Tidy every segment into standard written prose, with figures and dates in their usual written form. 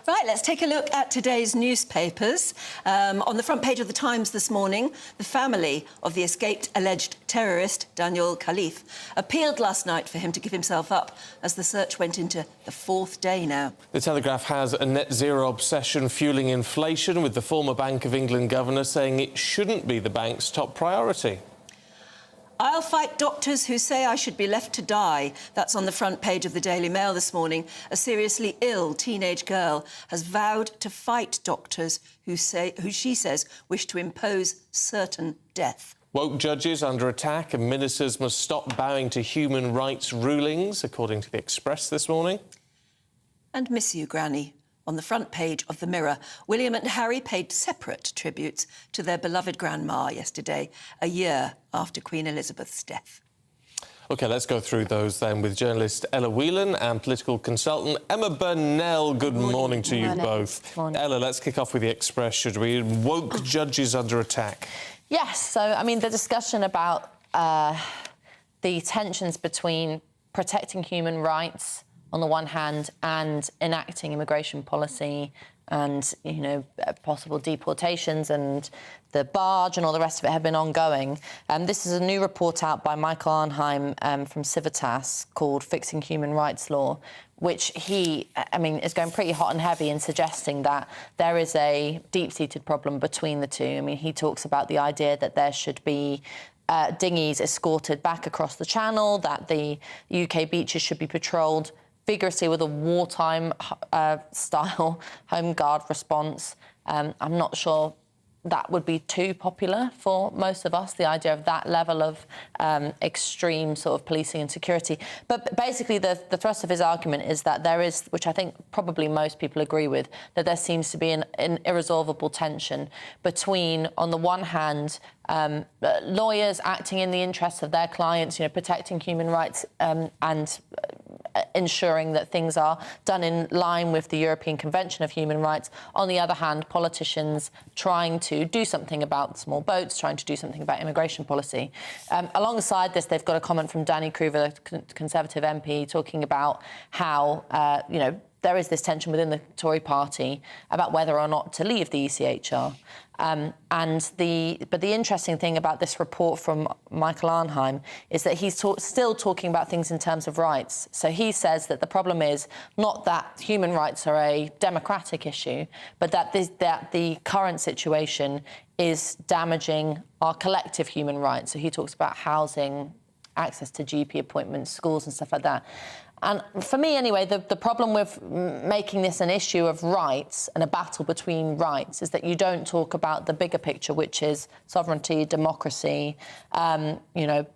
Right, let's take a look at today's newspapers. On the front page of the Times this morning, the family of the escaped alleged terrorist, Daniel Khalif, appealed last night for him to give himself up as the search went into the fourth day now. The Telegraph has a net zero obsession fueling inflation, with the former Bank of England governor saying it shouldn't be the bank's top priority. I'll fight doctors who say I should be left to die. That's on the front page of the Daily Mail this morning. A seriously ill teenage girl has vowed to fight doctors who she says wish to impose certain death. Woke judges under attack and ministers must stop bowing to human rights rulings, according to the Express this morning. And miss you, Granny. On the front page of the Mirror, William and Harry paid separate tributes to their beloved grandma yesterday, a year after Queen Elizabeth's death. OK, let's go through those then with journalist Ella Whelan and political consultant Emma Burnell. Good morning to you both. Ella, let's kick off with the Express, should we? Woke judges under attack. Yes, so, I mean, the discussion about the tensions between protecting human rights on the one hand and enacting immigration policy and, you know, possible deportations and the barge and all the rest of it have been ongoing. This is a new report out by Michael Arnheim from Civitas called Fixing Human Rights Law, which is going pretty hot and heavy in suggesting that there is a deep-seated problem between the two. I mean, he talks about the idea that there should be dinghies escorted back across the channel, that the UK beaches should be patrolled vigorously with a wartime style home guard response. I'm not sure that would be too popular for most of us, the idea of that level of extreme sort of policing and security. But basically the thrust of his argument is that there is, which I think probably most people agree with, that there seems to be an irresolvable tension between, on the one hand, lawyers acting in the interests of their clients, you know, protecting human rights and ensuring that things are done in line with the European Convention of Human Rights. On the other hand, politicians trying to do something about small boats, trying to do something about immigration policy. Alongside this, they've got a comment from Danny Kruger, the Conservative MP, talking about how, you know, there is this tension within the Tory party about whether or not to leave the ECHR. But the interesting thing about this report from Michael Arnheim is that he's still talking about things in terms of rights. So he says that the problem is not that human rights are a democratic issue, but that the current situation is damaging our collective human rights. So he talks about housing, access to GP appointments, schools and stuff like that. And for me, anyway, the problem with making this an issue of rights and a battle between rights is that you don't talk about the bigger picture, which is sovereignty, democracy, you know,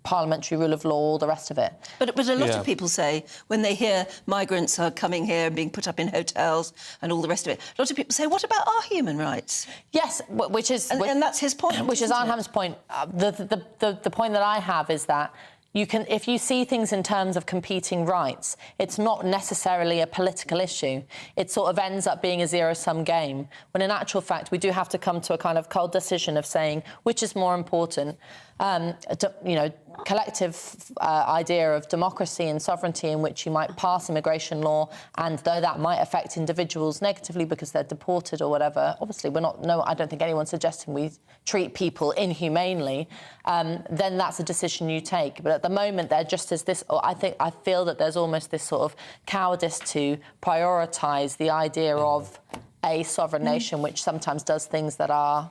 parliamentary rule of law, all the rest of it. But a lot of people say, when they hear migrants are coming here and being put up in hotels and all the rest of it, a lot of people say, what about our human rights? Yes, which is... And that's his point. Which is Arnheim's point. The point that I have is that if you see things in terms of competing rights, it's not necessarily a political issue. It sort of ends up being a zero-sum game, when in actual fact we do have to come to a kind of cold decision of saying which is more important. You know, collective idea of democracy and sovereignty in which you might pass immigration law, and though that might affect individuals negatively because they're deported or whatever, obviously I don't think anyone's suggesting we treat people inhumanely, then that's a decision you take. But at the moment, there just is this, I feel that there's almost this sort of cowardice to prioritise the idea of a sovereign nation, which sometimes does things that are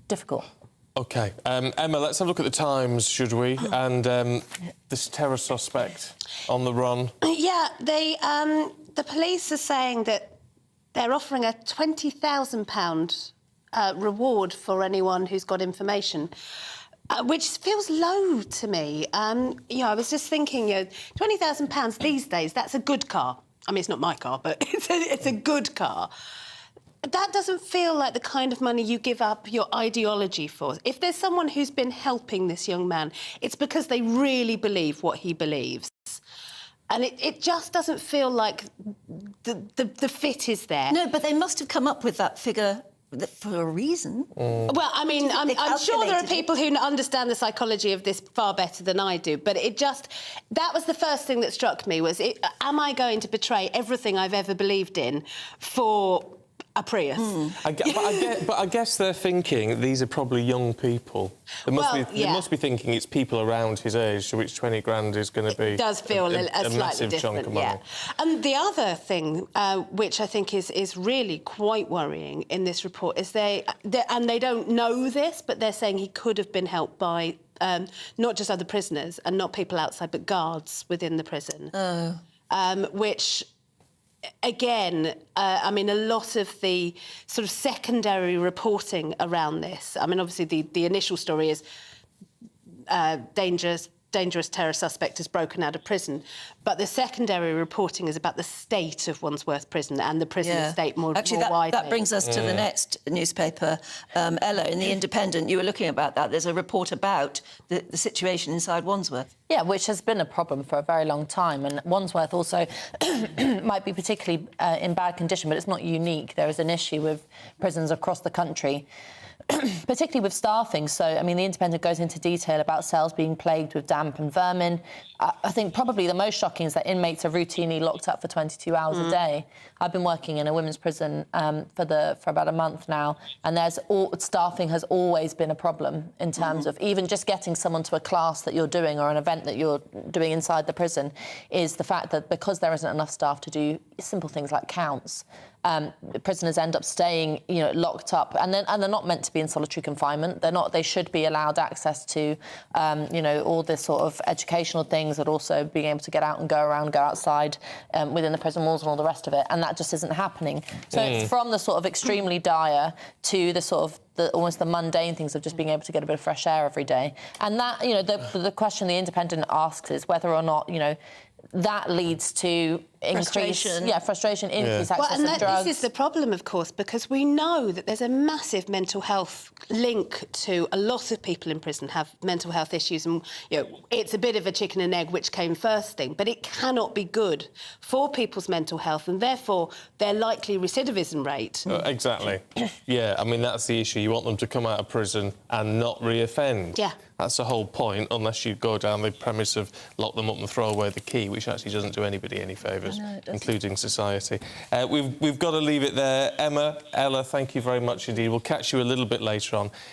difficult. OK. Emma, let's have a look at the Times, should we? And this terror suspect on the run. Yeah, the police are saying that they're offering a £20,000 reward for anyone who's got information, which feels low to me. You know, I was just thinking, you know, £20,000 these days, that's a good car. I mean, it's not my car, but it's a good car. That doesn't feel like the kind of money you give up your ideology for. If there's someone who's been helping this young man, it's because they really believe what he believes. And it just doesn't feel like the fit is there. No, but they must have come up with that figure for a reason. Well, I mean, I'm sure there are calculated it. people who understand the psychology of this far better than I do, but that was the first thing that struck me was, am I going to betray everything I've ever believed in for a Prius? But I guess they're thinking these are probably young people. They must be thinking it's people around his age, to which 20 grand is going to be. It does feel a slightly massive different, chunk of money. yeah. And the other thing, which I think is really quite worrying in this report, is they don't know this, but they're saying he could have been helped by not just other prisoners and not people outside, but guards within the prison. Which, again, I mean, a lot of the sort of secondary reporting around this, I mean, obviously the initial story is dangerous terror suspect has broken out of prison, but the secondary reporting is about the state of Wandsworth Prison and the prison estate more widely. That brings us to the next newspaper, Ella, in The Independent. You were looking about that. There's a report about the situation inside Wandsworth. Yeah, which has been a problem for a very long time. And Wandsworth also might be particularly in bad condition, but it's not unique. There is an issue with prisons across the country, particularly with staffing. So, I mean, The Independent goes into detail about cells being plagued with damp and vermin. I think probably the most shocking is that inmates are routinely locked up for 22 hours a day. I've been working in a women's prison for about a month now, and staffing has always been a problem in terms of even just getting someone to a class that you're doing or an event that you're doing inside the prison, is the fact that because there isn't enough staff to do simple things like counts, prisoners end up staying, locked up, and they're not meant to be in solitary confinement. They're not. They should be allowed access to, all this sort of educational things, but also being able to get out and go around, go outside within the prison walls and all the rest of it. And that just isn't happening. So it's from the sort of extremely dire to the sort of almost the mundane things of just being able to get a bit of fresh air every day. And that, the question The Independent asks is whether or not, that leads to frustration, increased access to drugs. This is the problem, of course, because we know that there's a massive mental health link to a lot of people in prison have mental health issues, and it's a bit of a chicken and egg which came first thing, but it cannot be good for people's mental health and therefore their likely recidivism rate. Exactly. Yeah, I mean, that's the issue. You want them to come out of prison and not reoffend. Yeah. That's the whole point, unless you go down the premise of lock them up and throw away the key, which actually doesn't do anybody any favours, including society. We've got to leave it there. Emma, Ella, thank you very much indeed. We'll catch you a little bit later on.